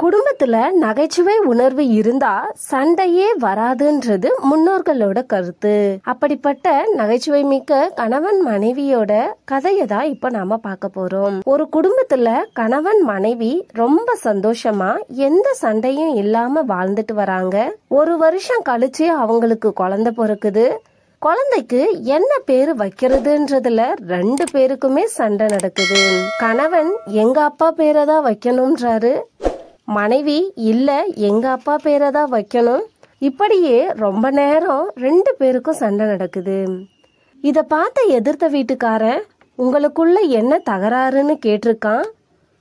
குடும்பத்துல நகைச்சுவை உணர்வு இருந்தா சண்டையே வராதுன்றது முன்னோர்களோட கருத்து. அப்படிப்பட்ட நகைச்சுவை மிக்க கணவன் மனைவியோட கதையை தான் இப்ப நாம பார்க்க போறோம். ஒரு குடும்பத்துல கணவன் மனைவி ரொம்ப சந்தோஷமா எந்த சண்டையும் இல்லாம வாழ்ந்துட்டு வராங்க. ஒரு வருஷம் கழிச்சு அவங்களுக்கு குழந்தை பிறக்குது. குழந்தைக்கு என்ன பேரு வைக்கிறதுன்றதுல 2 பேருக்குமே சண்டை நடக்குது. கணவன் எங்க அப்பா பேரை தான் வைக்கணும்ன்றாரு, மனைவி இல்ல எங்க அப்பா பேரை தான் வைக்கணும். இப்படியே ரொம்ப நேரம் 2 பேருக்கும் சண்டை நடக்குது. இத பார்த்த எதிர்த்த வீட்டுக்காரன் உங்களுக்குள்ள என்ன தகராறுன்னு கேட்டிருக்கான்.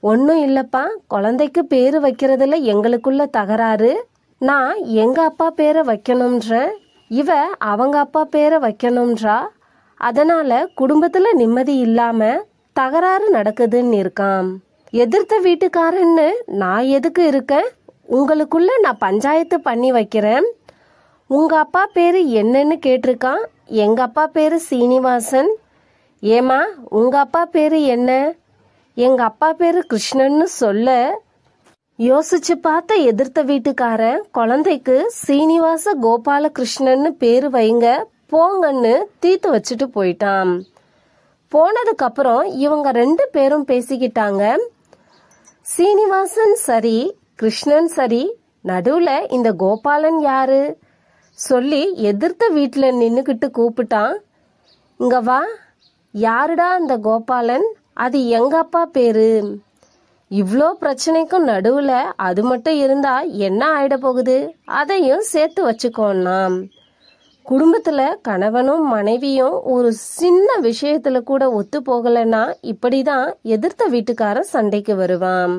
ஒன்னும் இல்லப்பா, குழந்தைக்கு பேரு வைக்கிறதுல எங்களுக்குள்ள தகராறு. நான் எங்க அப்பா பேரை வைக்கணும்ன்றேன், இவ அவங்க அப்பா பேரை வைக்கணும்ன்றா. அதனால குடும்பத்துல நிம்மதி இல்லாம தகராறு நடக்குதுன்னு இருக்கான். எதிர்த்த வீட்டுக்காரன்னு நான் எதுக்கு இருக்கேன்? உங்களுக்குள்ள நான் பஞ்சாயத்து பண்ணி வைக்கிறேன். உங்க அப்பா பேரு என்னன்னு கேட்டிருக்கான். எங்க அப்பா பேரு சீனிவாசன். ஏமா உங்க அப்பா பேரு என்ன? எங்க அப்பா பேரு கிருஷ்ணன்னு சொல்ல. யோசிச்சு பார்த்த எதிர்த்த வீட்டுக்காரன் குழந்தைக்கு சீனிவாச கோபால கிருஷ்ணன்னு பேரு வைங்க போங்கன்னு தீர்த்து வச்சுட்டு போயிட்டான். போனதுக்கு அப்புறம் இவங்க 2 பேரும் பேசிக்கிட்டாங்க. சீனிவாசன் சரி, கிருஷ்ணன் சரி, நடுவுல இந்த கோபாலன் யாரு சொல்லி எதிர்த்த வீட்டுல நின்னுக்கிட்டு கூப்பிட்டான். இங்க வா, யாருடா அந்த கோபாலன்? அது எங்க அப்பா பேரு. இவ்ளோ பிரச்சனைக்கும் நடுவுல அது மட்டும் இருந்தா என்ன ஆயிட போகுது? அதையும் சேர்த்து வச்சுக்கோன்னா. குடும்பத்துல கணவனும் மனைவியும் ஒரு சின்ன விஷயத்துல கூட ஒத்து போகலன்னா இப்படிதான் எதிர்த்த வீட்டுக்காரன் சண்டைக்கு வருவான்.